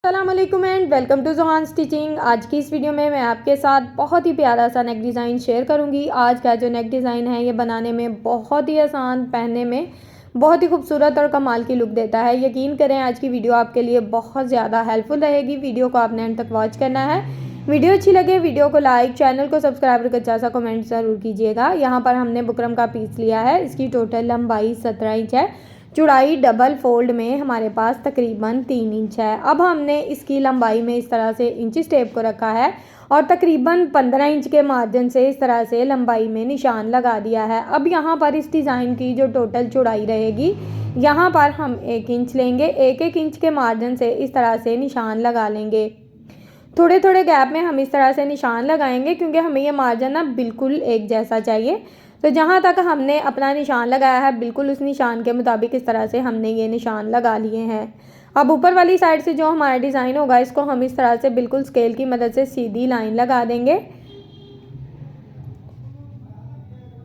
अस्सलामुअलैकुम and welcome to ज़ोहान stitching. आज की इस वीडियो में मैं आपके साथ बहुत ही प्यारा सा नेक डिज़ाइन शेयर करूंगी। आज का जो नेक डिज़ाइन है ये बनाने में बहुत ही आसान, पहनने में बहुत ही खूबसूरत और कमाल की लुक देता है। यकीन करें आज की वीडियो आपके लिए बहुत ज़्यादा हेल्पफुल रहेगी। वीडियो को आपने एंड तक वॉच करना है। वीडियो अच्छी लगे वीडियो को लाइक, चैनल को सब्सक्राइब करके अच्छा सा कमेंट ज़रूर कीजिएगा। यहाँ पर हमने बुकरम का पीस लिया है। इसकी टोटल लंबाई 17 इंच है। चौड़ाई डबल फोल्ड में हमारे पास तकरीबन 3 इंच है। अब हमने इसकी लंबाई में इस तरह से इंचिस टेप को रखा है और तकरीबन 15 इंच के मार्जिन से इस तरह से लंबाई में निशान लगा दिया है। अब यहाँ पर इस डिज़ाइन की जो टोटल चौड़ाई रहेगी, यहाँ पर हम 1 इंच लेंगे। 1-1 इंच के मार्जिन से इस तरह से निशान लगा लेंगे। थोड़े थोड़े गैप में हम इस तरह से निशान लगाएंगे क्योंकि हमें ये मार्जिन ना बिल्कुल एक जैसा चाहिए। तो जहाँ तक हमने अपना निशान लगाया है बिल्कुल उस निशान के मुताबिक इस तरह से हमने ये निशान लगा लिए हैं। अब ऊपर वाली साइड से जो हमारा डिज़ाइन होगा इसको हम इस तरह से बिल्कुल स्केल की मदद से सीधी लाइन लगा देंगे।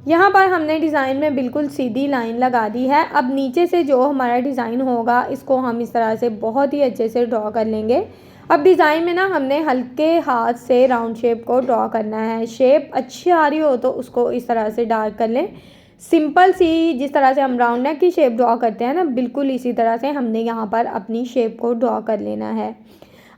यहाँ पर हमने डिज़ाइन में बिल्कुल सीधी लाइन लगा दी है। अब नीचे से जो हमारा डिज़ाइन होगा इसको हम इस तरह से बहुत ही अच्छे से ड्रॉ कर लेंगे। अब डिज़ाइन में ना हमने हल्के हाथ से राउंड शेप को ड्रॉ करना है। शेप अच्छी आ रही हो तो उसको इस तरह से डार्क कर लें। सिंपल सी जिस तरह से हम राउंड नेक की शेप ड्रॉ करते हैं ना, बिल्कुल इसी तरह से हमने यहाँ पर अपनी शेप को ड्रॉ कर लेना है।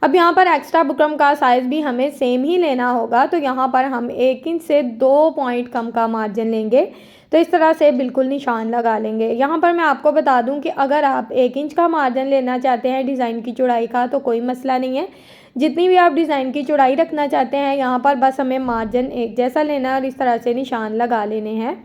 अब यहाँ पर एक्स्ट्रा बुकरम का साइज़ भी हमें सेम ही लेना होगा। तो यहाँ पर हम 1 इंच से 2 पॉइंट कम का मार्जिन लेंगे। तो इस तरह से बिल्कुल निशान लगा लेंगे। यहाँ पर मैं आपको बता दूँ कि अगर आप 1 इंच का मार्जिन लेना चाहते हैं डिज़ाइन की चौड़ाई का तो कोई मसला नहीं है। जितनी भी आप डिज़ाइन की चौड़ाई रखना चाहते हैं यहाँ पर बस हमें मार्जिन एक जैसा लेना है और इस तरह से निशान लगा लेने हैं।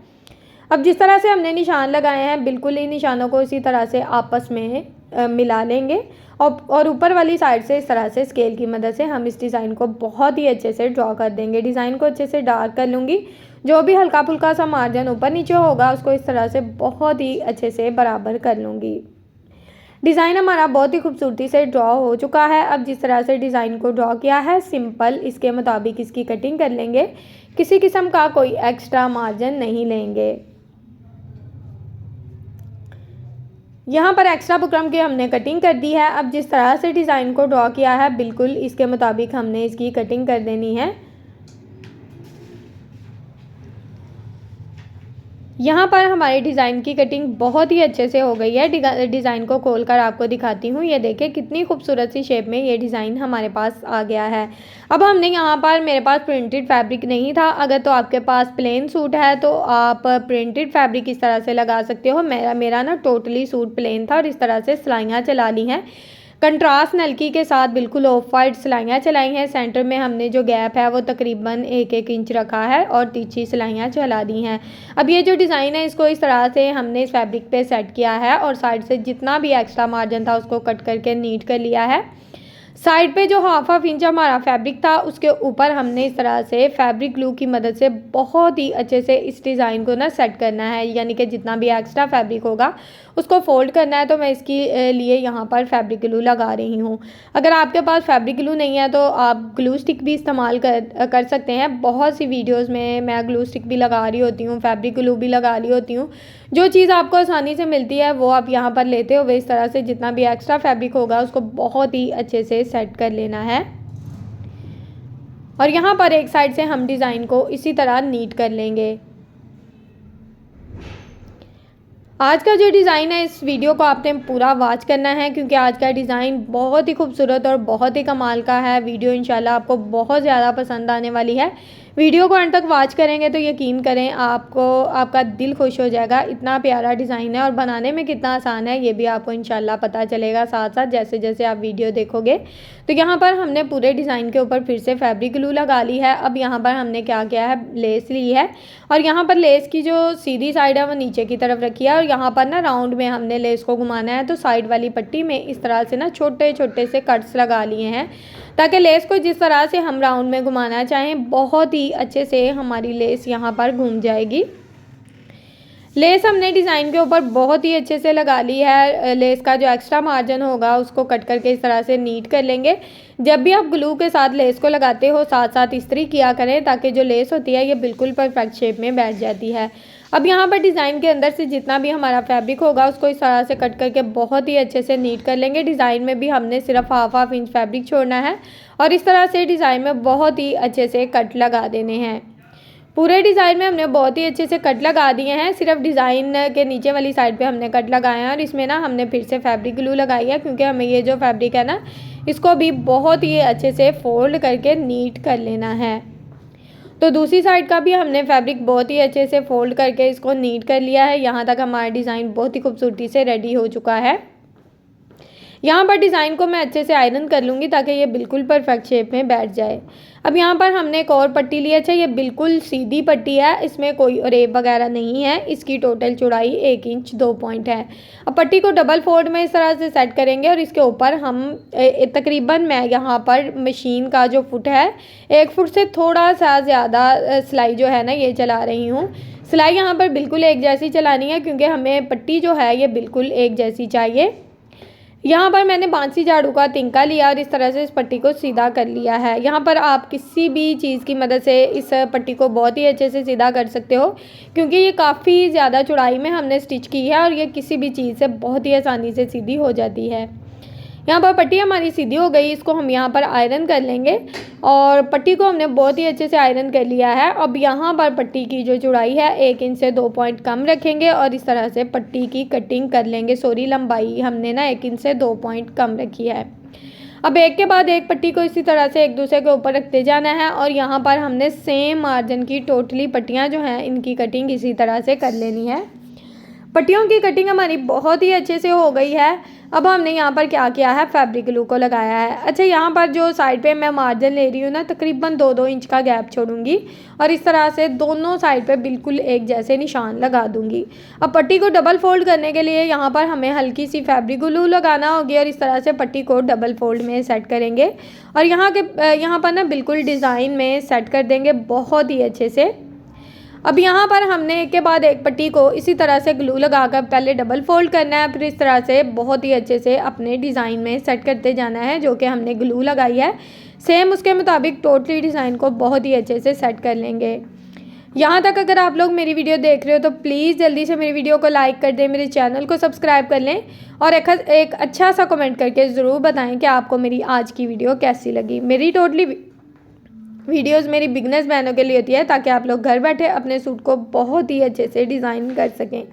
अब जिस तरह से हमने निशान लगाए हैं बिल्कुल इन निशानों को इसी तरह से आपस में मिला लेंगे और ऊपर वाली साइड से इस तरह से स्केल की मदद से हम इस डिज़ाइन को बहुत ही अच्छे से ड्रॉ कर देंगे। डिज़ाइन को अच्छे से डार्क कर लूँगी। जो भी हल्का फुल्का सा मार्जिन ऊपर नीचे होगा उसको इस तरह से बहुत ही अच्छे से बराबर कर लूँगी। डिज़ाइन हमारा बहुत ही खूबसूरती से ड्रॉ हो चुका है। अब जिस तरह से डिज़ाइन को ड्रॉ किया है सिंपल इसके मुताबिक इसकी कटिंग कर लेंगे। किसी किस्म का कोई एक्स्ट्रा मार्जिन नहीं लेंगे। यहाँ पर एक्स्ट्रा बुकरम की हमने कटिंग कर दी है। अब जिस तरह से डिज़ाइन को ड्रॉ किया है बिल्कुल इसके मुताबिक हमने इसकी कटिंग कर देनी है। यहाँ पर हमारी डिज़ाइन की कटिंग बहुत ही अच्छे से हो गई है। डिज़ाइन को खोलकर आपको दिखाती हूँ। ये देखें कितनी खूबसूरत सी शेप में ये डिज़ाइन हमारे पास आ गया है। अब हमने यहाँ पर मेरे पास प्रिंटेड फैब्रिक नहीं था। अगर तो आपके पास प्लेन सूट है तो आप प्रिंटेड फैब्रिक इस तरह से लगा सकते हो। मेरा ना टोटली सूट प्लेन था और इस तरह से सिलाइयाँ चला ली हैं। कंट्रास्ट नलकी के साथ बिल्कुल ऑफ वाइट सिलाइयाँ चलाई हैं। सेंटर में हमने जो गैप है वो तकरीबन 1-1 इंच रखा है और तिरछी सिलाइयाँ चला दी हैं। अब ये जो डिज़ाइन है इसको इस तरह से हमने इस फैब्रिक पे सेट किया है और साइड से जितना भी एक्स्ट्रा मार्जिन था उसको कट करके नीट कर लिया है। साइड पे जो हाफ इंच हमारा फैब्रिक था उसके ऊपर हमने इस तरह से फैब्रिक ग्लू की मदद से बहुत ही अच्छे से इस डिज़ाइन को ना सेट करना है। यानी कि जितना भी एक्स्ट्रा फैब्रिक होगा उसको फोल्ड करना है। तो मैं इसके लिए यहाँ पर फैब्रिक ग्लू लगा रही हूँ। अगर आपके पास फैब्रिक ग्लू नहीं है तो आप ग्लू स्टिक भी इस्तेमाल कर सकते हैं। बहुत सी वीडियोज़ में मैं ग्लू स्टिक भी लगा रही होती हूँ, फैब्रिक ग्लू भी लगा रही होती हूँ। जो चीज़ आपको आसानी से मिलती है वो आप यहाँ पर लेते हुए इस तरह से जितना भी एक्स्ट्रा फैब्रिक होगा उसको बहुत ही अच्छे से सेट कर लेना है। और यहाँ पर एक साइड से हम डिज़ाइन को इसी तरह नीट कर लेंगे। आज का जो डिज़ाइन है इस वीडियो को आपने पूरा वॉच करना है क्योंकि आज का डिज़ाइन बहुत ही खूबसूरत और बहुत ही कमाल का है। वीडियो इंशाल्लाह आपको बहुत ज़्यादा पसंद आने वाली है। वीडियो को अंत तक वॉच करेंगे तो यकीन करें आपका दिल खुश हो जाएगा। इतना प्यारा डिज़ाइन है और बनाने में कितना आसान है ये भी आपको इंशाल्लाह पता चलेगा साथ साथ जैसे जैसे आप वीडियो देखोगे। तो यहाँ पर हमने पूरे डिज़ाइन के ऊपर फिर से फैब्रिक ग्लू लगा ली है। अब यहाँ पर हमने क्या किया है, लेस ली है और यहाँ पर लेस की जो सीधी साइड है वो नीचे की तरफ रखी है और यहाँ पर ना राउंड में हमने लेस को घुमाना है। तो साइड वाली पट्टी में इस तरह से ना छोटे छोटे से कट्स लगा लिए हैं ताकि लेस को जिस तरह से हम राउंड में घुमाना चाहें बहुत ही अच्छे से हमारी लेस यहाँ पर घूम जाएगी। लेस हमने डिज़ाइन के ऊपर बहुत ही अच्छे से लगा ली है। लेस का जो एक्स्ट्रा मार्जिन होगा उसको कट करके इस तरह से नीट कर लेंगे। जब भी आप ग्लू के साथ लेस को लगाते हो साथ साथ इस्त्री किया करें ताकि जो लेस होती है ये बिल्कुल परफेक्ट शेप में बैठ जाती है। अब यहाँ पर डिज़ाइन के अंदर से जितना भी हमारा फैब्रिक होगा उसको इस तरह से कट करके बहुत ही अच्छे से नीट कर लेंगे। डिज़ाइन में भी हमने सिर्फ हाफ इंच फैब्रिक छोड़ना है और इस तरह से डिज़ाइन में बहुत ही अच्छे से कट लगा देने हैं। पूरे डिज़ाइन में हमने बहुत ही अच्छे से कट लगा दिए हैं। सिर्फ डिज़ाइन के नीचे वाली साइड पे हमने कट लगाए हैं और इसमें ना हमने फिर से फैब्रिक ग्लू लगाई है, क्योंकि हमें ये जो फैब्रिक है ना इसको भी बहुत ही अच्छे से फोल्ड करके नीट कर लेना है। तो दूसरी साइड का भी हमने फैब्रिक बहुत ही अच्छे से फोल्ड करके इसको नीट कर लिया है। यहाँ तक हमारा डिज़ाइन बहुत ही खूबसूरती से रेडी हो चुका है। यहाँ पर डिज़ाइन को मैं अच्छे से आयरन कर लूँगी ताकि ये बिल्कुल परफेक्ट शेप में बैठ जाए। अब यहाँ पर हमने एक और पट्टी ली है। अच्छा, ये बिल्कुल सीधी पट्टी है, इसमें कोई रेब वगैरह नहीं है। इसकी टोटल चौड़ाई 1 इंच 2 पॉइंट है। अब पट्टी को डबल फोल्ड में इस तरह से सेट करेंगे और इसके ऊपर हम तकरीबन मैं यहाँ पर मशीन का जो फुट है 1 फुट से थोड़ा सा ज़्यादा सिलाई जो है ना ये चला रही हूँ। सिलाई यहाँ पर बिल्कुल एक जैसी चलानी है, क्योंकि हमें पट्टी जो है ये बिल्कुल एक जैसी चाहिए। यहाँ पर मैंने बांसी झाड़ू का तिनका लिया और इस तरह से इस पट्टी को सीधा कर लिया है। यहाँ पर आप किसी भी चीज़ की मदद से इस पट्टी को बहुत ही अच्छे से सीधा कर सकते हो, क्योंकि ये काफ़ी ज़्यादा चौड़ाई में हमने स्टिच की है और ये किसी भी चीज़ से बहुत ही आसानी से सीधी हो जाती है। यहाँ पर पट्टी हमारी सीधी हो गई, इसको हम यहाँ पर आयरन कर लेंगे और पट्टी को हमने बहुत ही अच्छे से आयरन कर लिया है। अब यहाँ पर पट्टी की जो चौड़ाई है 1 इंच से 2 पॉइंट कम रखेंगे और इस तरह से पट्टी की कटिंग कर लेंगे। सॉरी, लंबाई हमने ना 1 इंच से 2 पॉइंट कम रखी है। अब एक के बाद एक पट्टी को इसी तरह से एक दूसरे के ऊपर रखते जाना है और यहाँ पर हमने सेम मार्जिन की टोटली पट्टियाँ जो हैं इनकी कटिंग इसी तरह से कर लेनी है। पट्टियों की कटिंग हमारी बहुत ही अच्छे से हो गई है। अब हमने यहाँ पर क्या किया है, फैब्रिक ग्लू को लगाया है। अच्छा, यहाँ पर जो साइड पे मैं मार्जिन ले रही हूँ ना तकरीबन 2-2 इंच का गैप छोड़ूंगी और इस तरह से दोनों साइड पे बिल्कुल एक जैसे निशान लगा दूंगी। अब पट्टी को डबल फोल्ड करने के लिए यहाँ पर हमें हल्की सी फैब्रिक ग्लू लगाना होगी और इस तरह से पट्टी को डबल फोल्ड में सेट करेंगे और यहाँ पर ना बिल्कुल डिज़ाइन में सेट कर देंगे बहुत ही अच्छे से। अब यहाँ पर हमने एक के बाद एक पट्टी को इसी तरह से ग्लू लगाकर पहले डबल फोल्ड करना है, फिर इस तरह से बहुत ही अच्छे से अपने डिज़ाइन में सेट करते जाना है जो कि हमने ग्लू लगाई है। सेम उसके मुताबिक टोटली डिज़ाइन को बहुत ही अच्छे से सेट कर लेंगे। यहाँ तक अगर आप लोग मेरी वीडियो देख रहे हो तो प्लीज़ जल्दी से मेरी वीडियो को लाइक कर दें, मेरे चैनल को सब्सक्राइब कर लें और एक अच्छा सा कमेंट करके ज़रूर बताएं कि आपको मेरी आज की वीडियो कैसी लगी। मेरी टोटली वीडियोस मेरी बिगनर्स बहनों के लिए होती है ताकि आप लोग घर बैठे अपने सूट को बहुत ही अच्छे से डिज़ाइन कर सकें।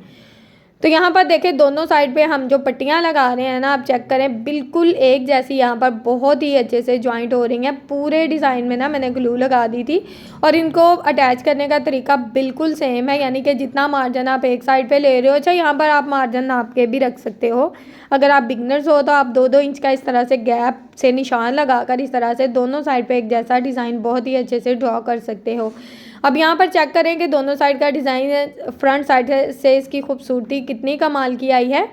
तो यहाँ पर देखें दोनों साइड पे हम जो पट्टियाँ लगा रहे हैं ना, आप चेक करें बिल्कुल एक जैसी यहाँ पर बहुत ही अच्छे से जॉइंट हो रही हैं। पूरे डिज़ाइन में ना मैंने ग्लू लगा दी थी और इनको अटैच करने का तरीका बिल्कुल सेम है, यानी कि जितना मार्जिन आप एक साइड पे ले रहे हो। अच्छा, यहाँ पर आप मार्जिन नाप के भी रख सकते हो। अगर आप बिगनर्स हो तो आप 2-2 इंच का इस तरह से गैप से निशान लगाकर इस तरह से दोनों साइड पे एक जैसा डिज़ाइन बहुत ही अच्छे से ड्रॉ कर सकते हो। अब यहाँ पर चेक करें कि दोनों साइड का डिज़ाइन फ्रंट साइड से इसकी खूबसूरती कितनी कमाल की आई है।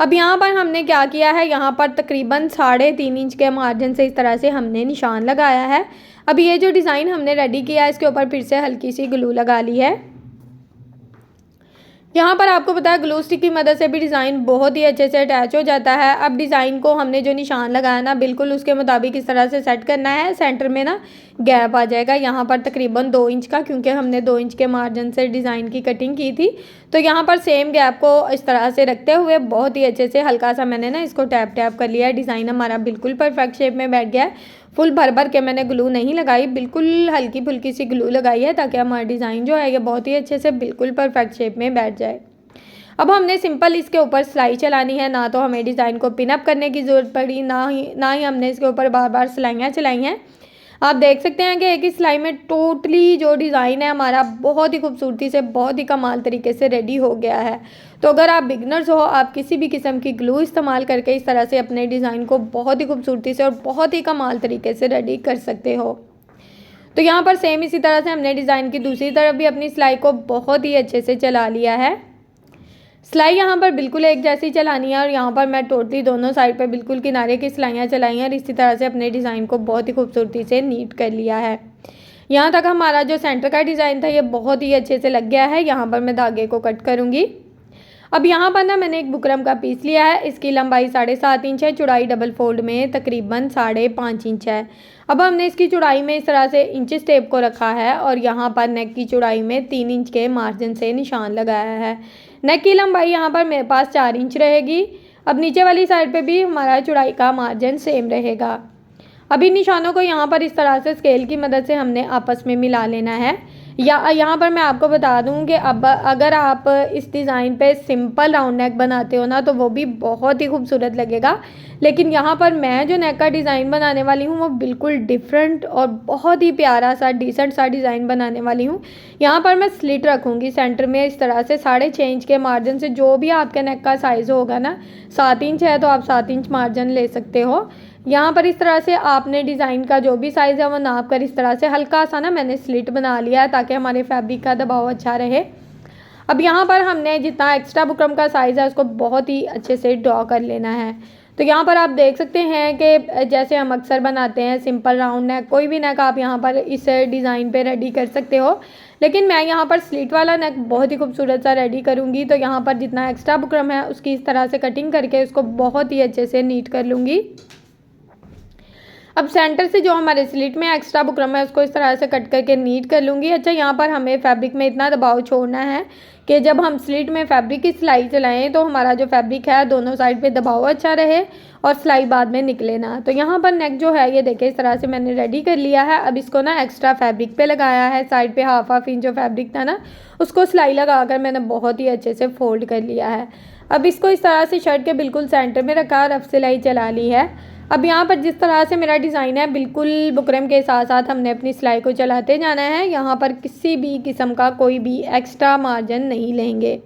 अब यहाँ पर हमने क्या किया है, यहाँ पर तकरीबन 3.5 इंच के मार्जिन से इस तरह से हमने निशान लगाया है। अब ये जो डिज़ाइन हमने रेडी किया है इसके ऊपर फिर से हल्की सी ग्लू लगा ली है। यहाँ पर आपको पता है ग्लू स्टिक की मदद से भी डिज़ाइन बहुत ही अच्छे से अटैच हो जाता है। अब डिज़ाइन को हमने जो निशान लगाया ना बिल्कुल उसके मुताबिक इस तरह से सेट करना है। सेंटर में ना गैप आ जाएगा यहाँ पर तकरीबन 2 इंच का, क्योंकि हमने 2 इंच के मार्जिन से डिज़ाइन की कटिंग की थी। तो यहाँ पर सेम गैप को इस तरह से रखते हुए बहुत ही अच्छे से हल्का सा मैंने ना इसको टैप टैप कर लिया है। डिज़ाइन हमारा बिल्कुल परफेक्ट शेप में बैठ गया है। फुल भर के मैंने ग्लू नहीं लगाई, बिल्कुल हल्की फुल्की सी ग्लू लगाई है ताकि हमारा डिज़ाइन जो है ये बहुत ही अच्छे से बिल्कुल परफेक्ट शेप में बैठ जाए। अब हमने सिंपल इसके ऊपर सिलाई चलानी है, ना तो हमें डिज़ाइन को पिन अप करने की ज़रूरत पड़ी, ना ही हमने इसके ऊपर बार बार सिलाइयाँ चलाई हैं। आप देख सकते हैं कि एक ही सिलाई में टोटली जो डिज़ाइन है हमारा बहुत ही खूबसूरती से बहुत ही कमाल तरीके से रेडी हो गया है। तो अगर आप बिगनर्स हो, आप किसी भी किस्म की ग्लू इस्तेमाल करके इस तरह से अपने डिज़ाइन को बहुत ही खूबसूरती से और बहुत ही कमाल तरीके से रेडी कर सकते हो। तो यहाँ पर सेम इसी तरह से हमने डिज़ाइन की दूसरी तरफ भी अपनी सिलाई को बहुत ही अच्छे से चला लिया है। सिलाई यहाँ पर बिल्कुल एक जैसी चलानी है और यहाँ पर मैं टोटली दोनों साइड पे बिल्कुल किनारे की सिलाइयाँ चलाई हैं और इसी तरह से अपने डिज़ाइन को बहुत ही खूबसूरती से नीट कर लिया है। यहाँ तक हमारा जो सेंटर का डिज़ाइन था ये बहुत ही अच्छे से लग गया है। यहाँ पर मैं धागे को कट करूँगी। अब यहाँ पर ना मैंने एक बुकरम का पीस लिया है। इसकी लंबाई 7.5 इंच है, चौड़ाई डबल फोल्ड में तकरीबन 5.5 इंच है। अब हमने इसकी चौड़ाई में इस तरह से इंचेस टेप को रखा है और यहाँ पर नेक की चौड़ाई में 3 इंच के मार्जिन से निशान लगाया है। नेक की लंबाई यहाँ पर मेरे पास 4 इंच रहेगी। अब नीचे वाली साइड पे भी हमारा चौड़ाई का मार्जिन सेम रहेगा। अब इन निशानों को यहाँ पर इस तरह से स्केल की मदद से हमने आपस में मिला लेना है। यहाँ पर मैं आपको बता दूँ कि अब अगर आप इस डिज़ाइन पे सिंपल राउंड नेक बनाते हो ना तो वो भी बहुत ही खूबसूरत लगेगा, लेकिन यहाँ पर मैं जो नेक का डिज़ाइन बनाने वाली हूँ वो बिल्कुल डिफरेंट और बहुत ही प्यारा सा डिसेंट सा डिज़ाइन बनाने वाली हूँ। यहाँ पर मैं स्लिट रखूँगी सेंटर में इस तरह से 6.5 इंच के मार्जिन से। जो भी आपके नेक का साइज़ होगा ना, 7 इंच है तो आप 7 इंच मार्जिन ले सकते हो। यहाँ पर इस तरह से आपने डिज़ाइन का जो भी साइज़ है वो नाप कर इस तरह से हल्का सा ना मैंने स्लिट बना लिया है ताकि हमारे फैब्रिक का दबाव अच्छा रहे। अब यहाँ पर हमने जितना एक्स्ट्रा बुकरम का साइज़ है उसको बहुत ही अच्छे से ड्रॉ कर लेना है। तो यहाँ पर आप देख सकते हैं कि जैसे हम अक्सर बनाते हैं सिंपल राउंड नेक, कोई भी नेक आप यहाँ पर इस डिज़ाइन पे रेडी कर सकते हो, लेकिन मैं यहाँ पर स्लिट वाला नेक बहुत ही खूबसूरत सा रेडी करूँगी। तो यहाँ पर जितना एक्स्ट्रा बुकरम है उसकी इस तरह से कटिंग करके उसको बहुत ही अच्छे से नीट कर लूँगी। अब सेंटर से जो हमारे स्लिट में एक्स्ट्रा बुकरम है उसको इस तरह से कट करके नीट कर लूँगी। अच्छा, यहाँ पर हमें फैब्रिक में इतना दबाव छोड़ना है कि जब हम स्लिट में फैब्रिक की सिलाई चलाएं तो हमारा जो फैब्रिक है दोनों साइड पे दबाव अच्छा रहे और सिलाई बाद में निकले ना। तो यहाँ पर नेक जो है ये देखिए इस तरह से मैंने रेडी कर लिया है। अब इसको ना एक्स्ट्रा फैब्रिक पे लगाया है, साइड पे हाफ इंच जो फैब्रिक था ना उसको सिलाई लगा कर मैंने बहुत ही अच्छे से फोल्ड कर लिया है। अब इसको इस तरह से शर्ट के बिल्कुल सेंटर में रखा और अब सिलाई चला ली है। अब यहाँ पर जिस तरह से मेरा डिज़ाइन है बिल्कुल बुकरम के साथ साथ हमने अपनी सिलाई को चलाते जाना है। यहाँ पर किसी भी किस्म का कोई भी एक्स्ट्रा मार्जिन नहीं लेंगे।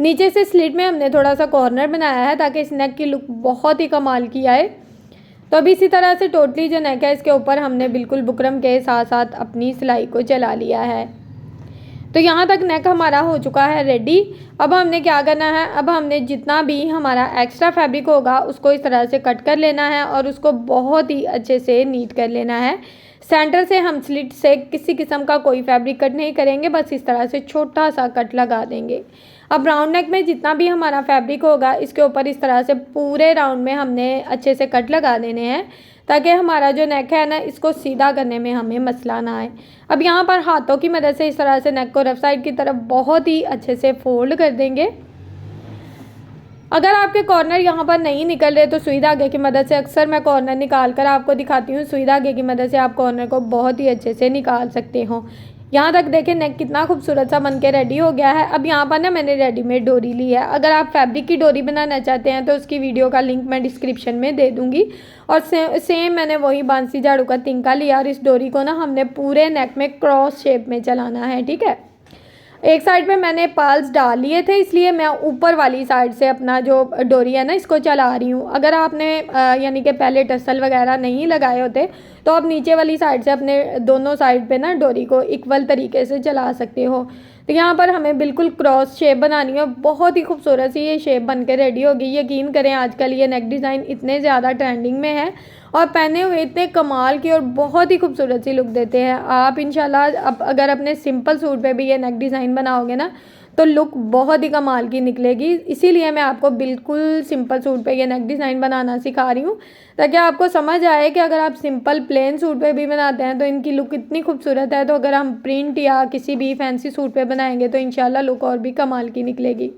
नीचे से स्लिट में हमने थोड़ा सा कॉर्नर बनाया है ताकि इस नेक की लुक बहुत ही कमाल की आए। तो अब इसी तरह से टोटली जो नेक है इसके ऊपर हमने बिल्कुल बुकरम के साथ साथ अपनी सिलाई को चला लिया है। तो यहाँ तक नेक हमारा हो चुका है रेडी। अब हमने क्या करना है, अब हमने जितना भी हमारा एक्स्ट्रा फैब्रिक होगा उसको इस तरह से कट कर लेना है और उसको बहुत ही अच्छे से नीट कर लेना है। सेंटर से हम स्लिट से किसी किस्म का कोई फैब्रिक कट नहीं करेंगे, बस इस तरह से छोटा सा कट लगा देंगे। अब राउंड नेक में जितना भी हमारा फैब्रिक होगा इसके ऊपर इस तरह से पूरे राउंड में हमने अच्छे से कट लगा देने हैं ताकि हमारा जो नेक है ना इसको सीधा करने में हमें मसला ना आए। अब यहाँ पर हाथों की मदद से इस तरह से नेक को रफ साइड की तरफ बहुत ही अच्छे से फोल्ड कर देंगे। अगर आपके कॉर्नर यहाँ पर नहीं निकल रहे तो सुई धागे की मदद से, अक्सर मैं कॉर्नर निकाल कर आपको दिखाती हूँ, सुई धागे की मदद से आप कॉर्नर को बहुत ही अच्छे से निकाल सकते हो। यहाँ तक देखें नेक कितना खूबसूरत सा बन के रेडी हो गया है। अब यहाँ पर ना मैंने रेडीमेड डोरी ली है। अगर आप फैब्रिक की डोरी बनाना चाहते हैं तो उसकी वीडियो का लिंक मैं डिस्क्रिप्शन में दे दूँगी। और सेम मैंने वही बांसी झाड़ू का तिनका लिया और इस डोरी को ना हमने पूरे नेक में क्रॉस शेप में चलाना है, ठीक है। एक साइड पे मैंने पर्ल्स डाल लिए थे इसलिए मैं ऊपर वाली साइड से अपना जो डोरी है ना इसको चला रही हूँ। अगर आपने यानी कि पहले टसल वगैरह नहीं लगाए होते तो आप नीचे वाली साइड से अपने दोनों साइड पे ना डोरी को इक्वल तरीके से चला सकते हो। तो यहाँ पर हमें बिल्कुल क्रॉस शेप बनानी है। बहुत ही खूबसूरत सी ये शेप बन के रेडी होगी। यकीन करें आजकल ये नेक डिज़ाइन इतने ज़्यादा ट्रेंडिंग में है और पहने हुए इतने कमाल की और बहुत ही खूबसूरत सी लुक देते हैं। आप इंशाल्लाह अब अगर अपने सिंपल सूट पे भी ये नेक डिज़ाइन बनाओगे ना तो लुक बहुत ही कमाल की निकलेगी। इसीलिए मैं आपको बिल्कुल सिंपल सूट पे ये नेक डिज़ाइन बनाना सिखा रही हूँ ताकि आपको समझ आए कि अगर आप सिंपल प्लेन सूट पे भी बनाते हैं तो इनकी लुक इतनी खूबसूरत है, तो अगर हम प्रिंट या किसी भी फैंसी सूट पे बनाएंगे तो इंशाल्लाह लुक और भी कमाल की निकलेगी।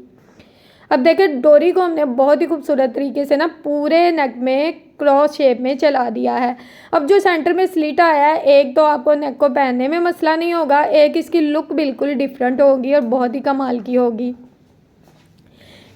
अब देखिए डोरी को हमने बहुत ही खूबसूरत तरीके से ना पूरे नेक में क्रॉस शेप में चला दिया है। अब जो सेंटर में स्लिट आया है, एक तो आपको नेक को पहनने में मसला नहीं होगा, एक इसकी लुक बिल्कुल डिफरेंट होगी और बहुत ही कमाल की होगी।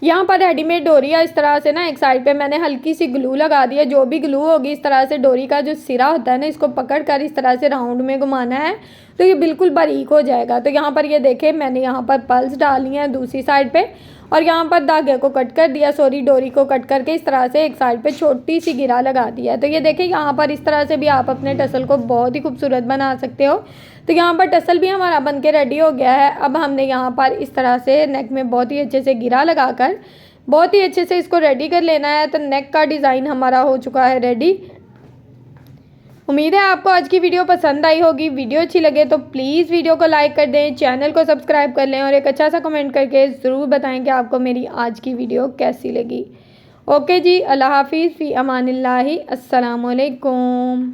यहाँ पर रेडीमेड डोरी है, इस तरह से ना एक साइड पे मैंने हल्की सी ग्लू लगा दी है। जो भी ग्लू होगी इस तरह से डोरी का जो सिरा होता है ना इसको पकड़ कर इस तरह से राउंड में घुमाना है तो ये बिल्कुल बारीक हो जाएगा। तो यहाँ पर ये देखें मैंने यहाँ पर पल्स डाली हैं दूसरी साइड पे और यहाँ पर धागे को कट कर दिया, डोरी को कट करके इस तरह से एक साइड पे छोटी सी गिरा लगा दिया है। तो ये देखें यहाँ पर इस तरह से भी आप अपने टसल को बहुत ही खूबसूरत बना सकते हो। तो यहाँ पर टसल भी हमारा बन के रेडी हो गया है। अब हमने यहाँ पर इस तरह से नेक में बहुत ही अच्छे से गिरा लगाकर बहुत ही अच्छे से इसको रेडी कर लेना है। तो नेक का डिज़ाइन हमारा हो चुका है रेडी। उम्मीद है आपको आज की वीडियो पसंद आई होगी। वीडियो अच्छी लगे तो प्लीज़ वीडियो को लाइक कर दें, चैनल को सब्सक्राइब कर लें और एक अच्छा सा कमेंट करके ज़रूर बताएं कि आपको मेरी आज की वीडियो कैसी लगी। ओके जी, अल्लाह हाफिज़, फ़ी अमानिल्लाहि, अस्सलाम वालेकुम।